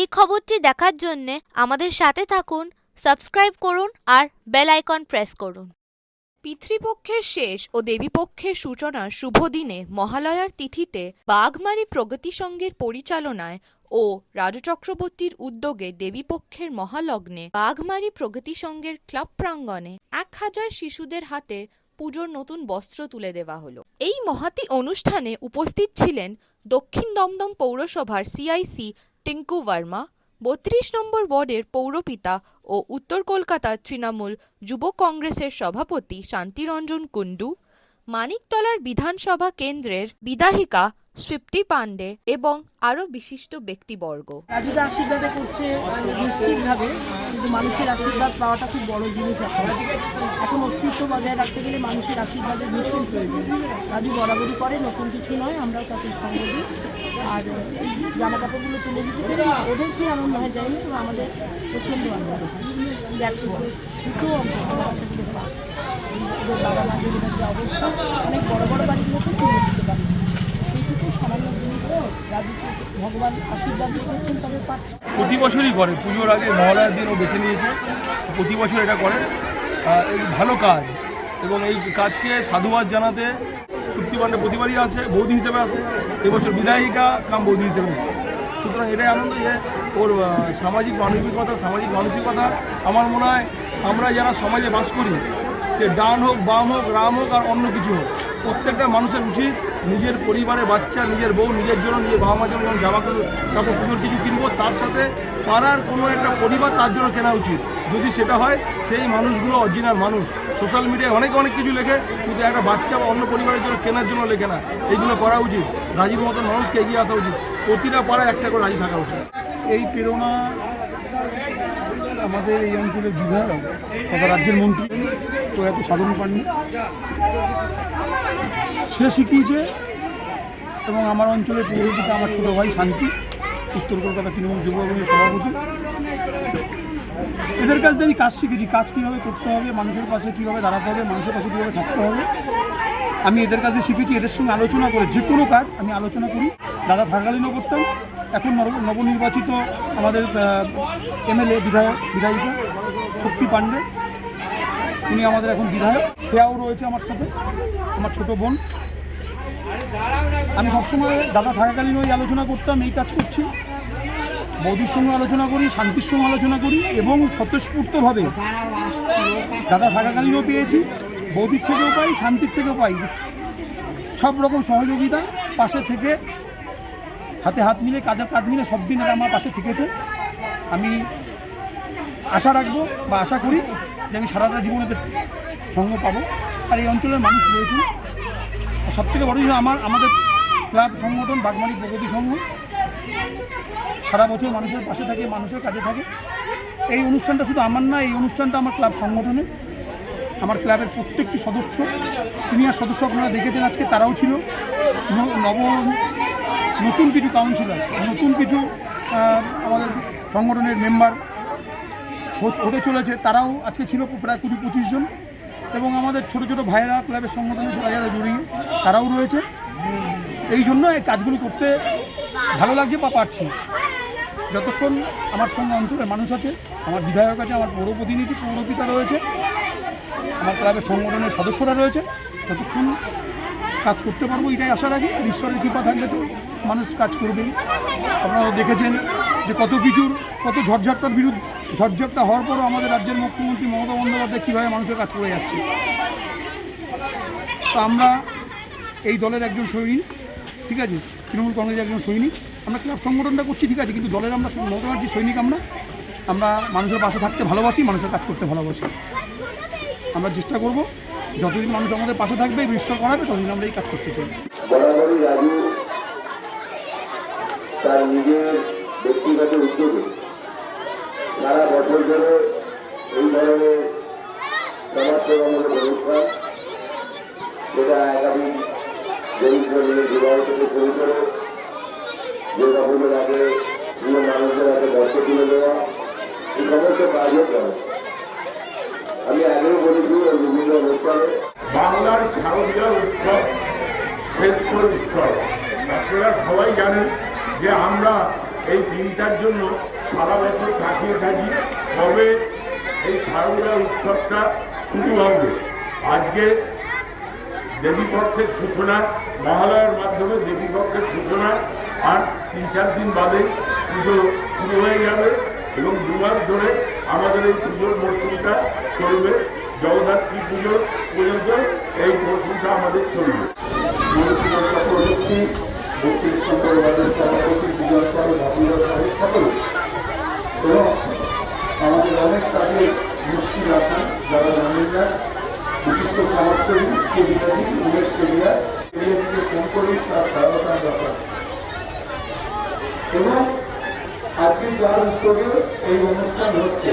এই খবরটি দেখার জন্য আমাদের সাথে থাকুন, সাবস্ক্রাইব করুন আর বেল আইকন প্রেস করুন। পিতৃপক্ষের শেষ ও দেবীপক্ষের সূচনার শুভ দিনে মহালয়ার তিথিতে বাঘমারি প্রগতি সংঘের পরিচালনায় ও রাজু চক্রবর্তীর উদ্যোগে দেবীপক্ষের মহালগ্নে বাঘমারি প্রগতি সংঘের ক্লাব প্রাঙ্গণে 1000 শিশুদের হাতে পুজোর নতুন বস্ত্র তুলে দেওয়া হলো। এই মহাতি অনুষ্ঠানে উপস্থিত ছিলেন দক্ষিণ দমদম পৌরসভার সিআইসি টিঙ্কু ভার্মা, 32 নম্বর ওয়ার্ডের পৌরপিতা ও উত্তর কলকাতার তৃণমূল যুব কংগ্রেসের সভাপতি শান্তিরঞ্জন কুণ্ডু, মানিকতলার বিধানসভা কেন্দ্রের বিধায়িকা স্বীপ্তি পাণ্ডে এবং আরও বিশিষ্ট ব্যক্তিবর্গ। রাজুদা আশীর্বাদে করছে নিশ্চিতভাবে, কিন্তু মানুষের আশীর্বাদ পাওয়াটা খুব বড় জিনিস। এখন অস্তিত্ব বজায় রাখতে গেলে মানুষের আশীর্বাদের ভীষণ প্রয়োজন। রাজু বরাবরই করে, নতুন কিছু নয়, আমরাও তাকে সঙ্গ দিই। আর জামা কাপড়গুলো তুলে দিতে পেরে ওদেরকে আনন্দ হয় যায়নি, তো আমাদের প্রচণ্ড আনন্দ হয়। দুটো বাচ্চাগুলো পায়, ওদের বাবা মাদের যে অবস্থা, অনেক বড় বড় বাড়িগুলোকে তুলে দিতে পারে। সেইটুকু সামান্য জিনিস রাজুকে ভগবান আশীর্বাদ দিয়েছেন, তবে পাচ্ছে। প্রতি বছরই করে, পুজোর আগে মহালয়ার দিন ও বেছে নিয়েছে, প্রতি বছর এটা করে। এই ভালো কাজ, এবং এই কাজকে সাধুবাদ জানাতে স্বীপ্তি পাণ্ডে প্রতিবারই আসে, বৌদি হিসেবে আসে, এবছর বিধায়িকা কাম বৌদি হিসেবে এসেছে। সুতরাং এটাই আনন্দ যে ওর সামাজিক মানসিকতা। আমার মনে হয় আমরা যারা সমাজে বাস করি, সে ডান হোক, বাম হোক, রাম হোক আর অন্য কিছু হোক, প্রত্যেকটা মানুষের উচিত নিজের পরিবারের বাচ্চা, নিজের বউ, নিজের জন্য, নিজের বাবা মার জন্য জামা কাপড় পুজোর কিছু কিনবো, তার সাথে পাড়ার কোনো একটা পরিবার তার জন্য কেনা উচিত। যদি সেটা হয়, সেই মানুষগুলো অরিজিনাল মানুষ। সোশ্যাল মিডিয়ায় অনেক কিছু লেখে, কিন্তু একটা বাচ্চা বা অন্য পরিবারের জন্য কেনার জন্য লেখে না। এইগুলো করা উচিত। রাজীর মতন মানুষকে এগিয়ে আসা উচিত। প্রতিটা পাড়ায় একটা করে রাজি থাকা উচিত। এই প্রেরণা আমাদের এই অঞ্চলের বিধায়ক তথা রাজ্যের মন্ত্রী প্রয়াত সাধন পাণ্ডে সে শিখিয়েছে, এবং আমার অঞ্চলের পৌরপিতা আমার ছোটো ভাই শান্তি, উত্তর কলকাতা তৃণমূল যুব কংগ্রেসের সভাপতি, এদের কাছ দিয়ে আমি কাজ শিখেছি। কাজ কীভাবে করতে হবে, মানুষের পাশে কীভাবে দাঁড়াতে হবে, মানুষের পাশে কীভাবে থাকতে হবে, আমি এদের কাছে শিখেছি। এদের সঙ্গে আলোচনা করে যে কোনো কাজ আমি আলোচনা করি। দাদা থাকাকালীনও করতাম। এখন নবনির্বাচিত আমাদের এমএলএ বিধায়িকা শক্তি পাণ্ডে, উনি আমাদের এখন বিধায়ক। সেয়াও রয়েছে আমার সাথে, আমার ছোট বোন। আমি সবসময় দাদা থাকাকালীন ওই আলোচনা করতাম, এই কাজ করছি। বৌদির সঙ্গে আলোচনা করি, শান্তির সঙ্গে আলোচনা করি, এবং স্বতঃস্ফূর্তভাবে দাদা থাকাকালীনও পেয়েছি, বৌদির থেকেও পাই, শান্তির থেকেও পাই। সব রকম সহযোগিতা, পাশে থেকে হাতে হাত মিলে, কাঁধে কাঁধ মিলে সব দিন আমার পাশে থেকেছে। আমি আশা রাখবো বা আশা করি যে আমি সারাটা জীবনে সঙ্গ পাবো। আর এই অঞ্চলের মানুষ রয়েছে। সবথেকে বড় জিনিস আমাদের ক্লাব সংগঠন বাঘমারি প্রগতি সংঘ সারা বছর মানুষের পাশে থাকে, মানুষের কাজে থাকে। এই অনুষ্ঠানটা শুধু আমার না, এই অনুষ্ঠানটা আমার ক্লাব সংগঠনের। আমার ক্লাবের প্রত্যেকটি সদস্য, সিনিয়র সদস্য আপনারা দেখেছেন আজকে, তারাও ছিল। নতুন কিছু কাউন্সিলর, নতুন কিছু আমাদের সংগঠনের মেম্বার হতে চলেছে, তারাও আজকে ছিল প্রায় 20-25 জন। এবং আমাদের ছোট ছোট ভাইয়েরা ক্লাবের সংগঠনের যারা জড়িয়ে, তারাও রয়েছে। এই জন্য এই কাজগুলো করতে ভালো লাগছে বা পারছি। যতক্ষণ আমার সঙ্গে অঞ্চলের মানুষ আছে, আমার বিধায়ক আছে, আমার পৌর প্রতিনিধি, পৌরপিতা রয়েছে, আমার ক্লাবের সংগঠনের সদস্যরা রয়েছে, ততক্ষণ কাজ করতে পারবো, এটাই আশা রাখি। আর ঈশ্বরের কৃপা থাকলে তো মানুষ কাজ করবেই। আপনারা দেখেছেন যে কত ঝড়ঝাপটা হওয়ার পরও আমাদের রাজ্যের মুখ্যমন্ত্রী মমতা বন্দ্যোপাধ্যায় কীভাবে মানুষের কাজ করে যাচ্ছে। তো আমরা এই দলের একজন সৈনিক, ঠিক আছে, তৃণমূল কংগ্রেসের একজন সৈনিক। আমরা ক্লাব সংগঠনটা করছি, ঠিক আছে, কিন্তু দলের আমরা মমতা ব্যানার্জির সৈনিক। আমরা মানুষের পাশে থাকতে ভালোবাসি, মানুষের কাজ করতে ভালোবাসি। আমরা চেষ্টা করব যতদিন মানুষ আমাদের পাশে থাকবে, বিশ্বাস করাবে, ততদিন আমরা এই কাজ করতে চাই। বরাবরই রাজু তার নিজের ব্যক্তিগত উদ্যোগে সারা বছর ধরে এই ধরনের সমাজসেবামূলক অনুষ্ঠান, যেটা একাধিক দরিদ্র নিয়ে বিবাহ থেকে শুরু করে দুর্গা পুজোর আগে প্রিয় মানুষদের হাতে বস্ত্র তুলে দেওয়া, এই সমস্ত কাজও করে। আমি আগেও বলেছি ওই বিভিন্ন অনুষ্ঠানে বাংলার শারদীয় উৎসব শ্রেষ্ঠ উৎসব। আপনারা সবাই জানেন যে আমরা এই দিনটার জন্য সারা বছর সাজিয়ে থাকি, তবে এই শারদীয়া উৎসবটা শুরু হবে আজকে দেবীপক্ষের সূচনা, মহালয়ার মাধ্যমে দেবীপক্ষের সূচনা, আর 3-4 দিন বাদে পুজো শুরু হয়ে যাবে এবং 2 মাস ধরে আমাদের এই পুজোর মরশুমটা চলবে। জগদ্ধাত্রী পুজো পর্যন্ত এই মরশুমটা আমাদের চলবে। চক্রবর্তী, বত্রিশ সভাপতি, বিজয় কর, ভাবুরা সাহেব সকলে এবং আমাদের অনেক কাজে মুশকিল আছেন যারা জানেন না, বিশিষ্ট সমাজকর্মী কেবিনাজি উমেশ কেবিয়া কেবিয়াজিকে ফোন করি তার সহায়তার দরকার এবং আজকে যার উদ্যোগে এই অনুষ্ঠান হচ্ছে